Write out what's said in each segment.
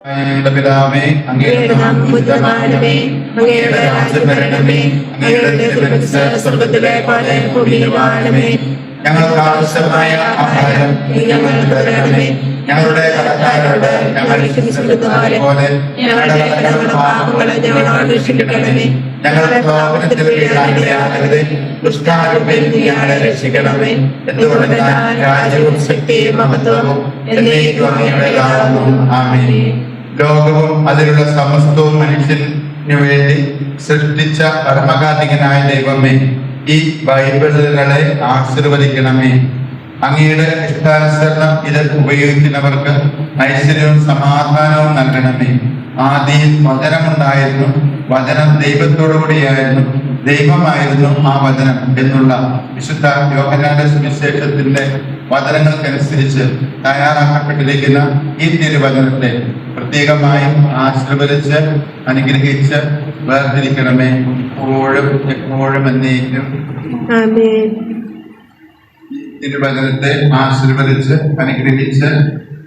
പിതാവേ, അങ്ങയുടെ നാമം പൂജിതമാകണമേ, അങ്ങയുടെ രാജ്യം വരണമേ, അങ്ങയുടെ തിരുമനസ്സ് സ്വർഗ്ഗത്തിലെ പോലെ ഭൂമിയിലുമാകണമേ. ഞങ്ങൾക്ക് ആവശ്യമായ ആഹാരം ഞങ്ങൾക്ക് തരണമേ. ഞങ്ങളുടെ കടക്കാരോട് ഞങ്ങൾ ക്ഷമിച്ചതുപോലെ ഞങ്ങളുടെ കടങ്ങളും പാപങ്ങളും ഞങ്ങളോട് ക്ഷമിക്കണമേ. ഞങ്ങളുടെ പാപത്തിൽ വീഴാനിടയാകരുതേ, ദുഷ്ടാരൂപിയിൽ നീ ഞങ്ങളെ രക്ഷിക്കണമേ. എന്തുകൊണ്ടെന്നാൽ രാജ്യവും ശക്തിയും മഹത്വവും എന്നേക്കും അങ്ങയുടേതാകുന്നു. ആമേൻ. ലോകവും അതിലുള്ള സമസ്തവും മനുഷ്യന് വേണ്ടി സൃഷ്ടിച്ച പരമകാർത്തികനായ ദൈവമേ, ഈ ബൈബിളുകളെ ആശീർവദിക്കണമേ. അങ്ങയുടെ ഇഷ്ടാനുസരണം ഇത് ഉപയോഗിക്കുന്നവർക്ക് ഐശ്വര്യവും സമാധാനവും നൽകണമേ. ആദിയിൽ വചനമുണ്ടായിരുന്നു, വചനം ദൈവത്തോടുകൂടിയായിരുന്നു, ദൈവമായിരുന്നു ആ വചനം എന്നുള്ള വിശുദ്ധ യോഹന്നാന്റെ സുവിശേഷത്തിന്റെ വചനങ്ങൾക്കനുസരിച്ച് തയ്യാറാക്കപ്പെട്ടിരിക്കുന്ന ഈ തിരുവചനത്തെ പ്രത്യേകമായും ആശീർവദിച്ച് അനുഗ്രഹിച്ച് വേർതിരിക്കണമേ, ഇപ്പോഴും എപ്പോഴും എന്നേക്കും. തിരുവചനത്തെ ആശീർവദിച്ച് അനുഗ്രഹിച്ച്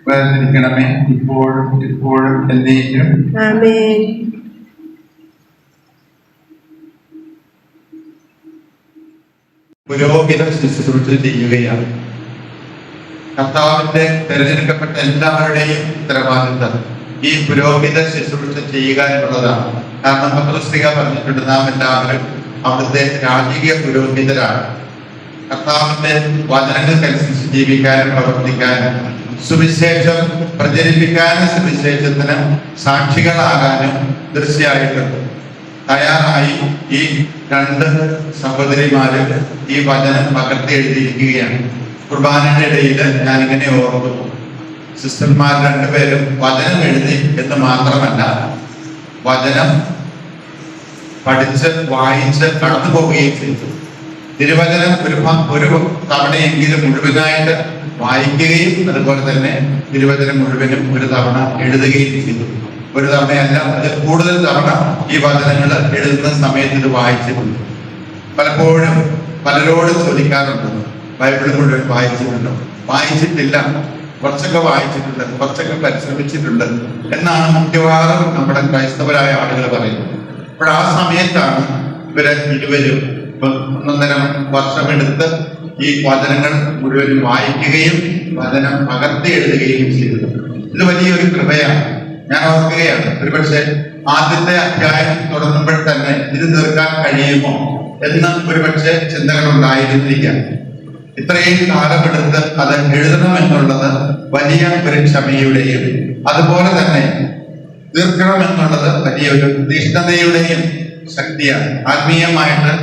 വേർതിരിക്കണമേ, ഇപ്പോഴും എപ്പോഴും എന്നേക്കും. പുരോഹിത ശുശ്രൂഷ ചെയ്യുകയാണ്. കർത്താവിന്റെ തിരഞ്ഞെടുക്കപ്പെട്ട എല്ലാവരുടെയും ഉത്തരവാദിത്തം ഈ പുരോഹിത ശുശ്രൂഷ ചെയ്യുക എന്നുള്ളതാണ്. കാരണം പത്രോസ്ലീഹ പറഞ്ഞിട്ടുണ്ട്, നാം എല്ലാവരും അവിടുത്തെ രാജകീയ പുരോഹിതരാണ്. കർത്താവിന്റെ വചനങ്ങൾക്കനുസരിച്ച് ജീവിക്കാനും പ്രവർത്തിക്കാനും സുവിശേഷം പ്രചരിപ്പിക്കാനും സുവിശേഷത്തിന് സാക്ഷികളാകാനും തീർച്ചയായിട്ടും തയ്യാറായി ഈ രണ്ട് സഹോദരിമാര് ഈ വചനം പകർത്തി എഴുതിയിരിക്കുകയാണ്. കുർബാനയുടെ ഇടയിൽ ഞാനിങ്ങനെ ഓർത്തു, സിസ്റ്റർമാർ രണ്ടുപേരും വചനം എഴുതി എന്ന് മാത്രമല്ല, വചനം പഠിച്ച് വായിച്ച് കടന്നു പോവുകയും ചെയ്തു. തിരുവചനം ഒരു തവണയെങ്കിലും മുഴുവനായിട്ട് വായിക്കുകയും അതുപോലെ തന്നെ തിരുവചനം മുഴുവനും ഒരു തവണ എഴുതുകയും ചെയ്തു. ഒരു തവണയല്ല, അത് കൂടുതൽ തവണ ഈ വചനങ്ങൾ എഴുതുന്ന സമയത്ത് ഇത് വായിച്ചിട്ടുണ്ട്. പലപ്പോഴും പലരോടും ചോദിക്കാറുണ്ട്, ബൈബിൾ മുഴുവൻ വായിച്ചിട്ടുണ്ടോ? വായിച്ചിട്ടില്ല, കുറച്ചൊക്കെ വായിച്ചിട്ടുണ്ട്, കുറച്ചൊക്കെ പരിശ്രമിച്ചിട്ടുണ്ട് എന്നാണ് മിക്കവാറും നമ്മുടെ ക്രൈസ്തവരായ ആളുകൾ പറയുന്നത്. അപ്പോൾ ആ സമയത്താണ് ഇരുവരും 1.5 വർഷമെടുത്ത് ഈ വചനങ്ങൾ മുഴുവൻ വായിക്കുകയും വചനം പകർത്തി എഴുതുകയും ചെയ്തത്. ഇത് വലിയൊരു കൃപയാണ്. ഞാൻ ഓർക്കുകയാണ്, ഒരുപക്ഷെ ആദ്യത്തെ അധ്യായം തുടങ്ങുമ്പോൾ തന്നെ ഇത് തീർക്കാൻ കഴിയുമോ എന്ന് ഒരുപക്ഷെ ചിന്തകൾ ഉണ്ടായിരുന്നിരിക്കാം. ഇത്രയും കാലമെടുത്ത് അത് എഴുതണമെന്നുള്ളത് വലിയ ഒരു ക്ഷമയുടെയും അതുപോലെ തന്നെ തീർക്കണമെന്നുള്ളത് വലിയൊരു തീഷ്ണതയുടെയും ശക്തിയാണ്. ആത്മീയമായിട്ട്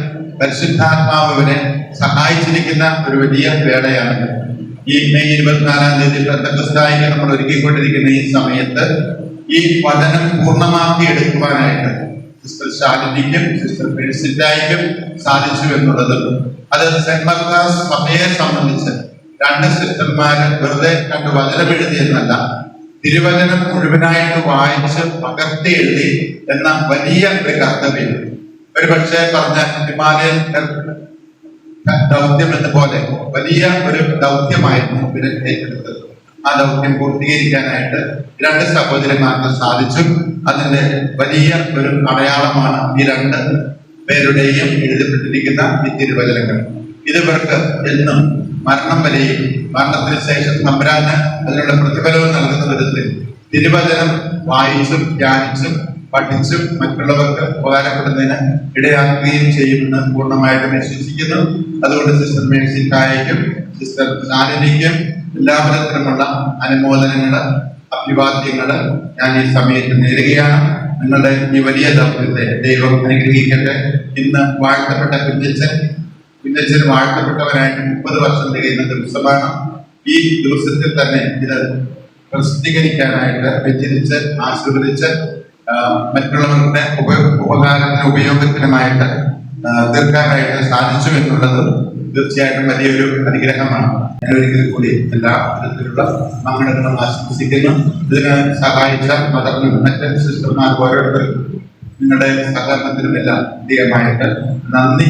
പരിശുദ്ധാത്മാവിനെ സഹായിച്ചിരിക്കുന്ന ഒരു വലിയ വേളയാണ്. ഈ മെയ് 24-ാം തീയതി പെന്തക്കോസ്തായിക്ക് നമ്മൾ ഒരുക്കിക്കൊണ്ടിരിക്കുന്ന ഈ സമയത്ത് ഈ വചനം പൂർണ്ണമാക്കി എടുക്കുവാനായിട്ട് സിസ്റ്റർ ശാലിനിക്കും സിസ്റ്റർ പെൻസിറ്റായിക്കും സാധിച്ചു എന്നുള്ളത്, അത് സെന്റ് മർത്താസ് സഭയെ സംബന്ധിച്ച് 2 സിസ്റ്റർമാര് വെറുതെ 2 വചനം എഴുതിയെന്നല്ല, തിരുവചനം മുഴുവനായിട്ട് വായിച്ച് പകർത്തി എഴുതി എന്ന വലിയ ഒരു കർത്തവ്യം. ഒരു പക്ഷേ പറഞ്ഞ ഹിമാലയൻ ദൗത്യം എന്ന പോലെ വലിയ ഒരു ദൗത്യമായിരുന്നു ഇവരെ ഏറ്റെടുത്തത്. ആ ദൗത്യം പൂർത്തീകരിക്കാനായിട്ട് 2 സഹോദരന്മാർക്ക് സാധിച്ചു. അതിന്റെ വലിയ ഒരു അടയാളമാണ് ഈ 2 പേരുടെയും എഴുതപ്പെട്ടിരിക്കുന്ന ഈ തിരുവചനങ്ങൾ. ഇതിവർക്ക് എന്നും മരണം വരെയും മരണത്തിന് ശേഷം തമ്പുരാന് അതിനുള്ള പ്രതിഫലവും നൽകുന്ന വിധത്തിൽ തിരുവചനം വായിച്ചും ധ്യാനിച്ചും പഠിച്ചും മറ്റുള്ളവർക്ക് ഉപകാരപ്പെടുന്നതിന് ഇടയാക്കുകയും ചെയ്യുമെന്ന് പൂർണ്ണമായിട്ടും വിശ്വസിക്കുന്നു. അതുകൊണ്ട് സിസ്റ്റർ മേഴ്സിക്കായയ്ക്കും സിസ്റ്റർ ശാലിനിക്കും എല്ലാവിധത്തിലുമുള്ള അനുമോദനങ്ങള് അഭിവാദ്യങ്ങള് ഞാൻ ഈ സമയത്ത് നേരുകയാണ്. നിങ്ങളുടെ ഈ വലിയ ദൗത്യത്തെ ദൈവം അനുഗ്രഹിക്കട്ടെ. ഇന്ന് വാഴ്ത്തപ്പെട്ട കുഞ്ഞച്ചൻ വാഴ്ത്തപ്പെട്ടവനായിട്ട് 30 വർഷം തികയുന്ന ദിവസമാണ്. ഈ ദിവസത്തിൽ തന്നെ ഇത് പ്രസിദ്ധീകരിക്കാനായിട്ട് വ്യതിരിച്ച് ആശീർവദിച്ച് മറ്റുള്ളവരുടെ ഉപകാരത്തിന് ഉപയോഗത്തിനുമായിട്ട് തീർക്കാനായിട്ട് സാധിച്ചു എന്നുള്ളത് തീർച്ചയായിട്ടും വലിയൊരു അനുഗ്രഹമാണ്. ഞാൻ ഒരിക്കൽ കൂടി എല്ലാ വിധത്തിലുള്ള മംഗളങ്ങളും ആശംസിക്കുന്നു. ഇതിന് സഹായിച്ച മദറിനും മറ്റ് സിസ്റ്റർമാർ ഓരോരുത്തർക്കും നിങ്ങളുടെ സഹകരണത്തിനുമെല്ലാം അധികമായിട്ട് നന്ദി.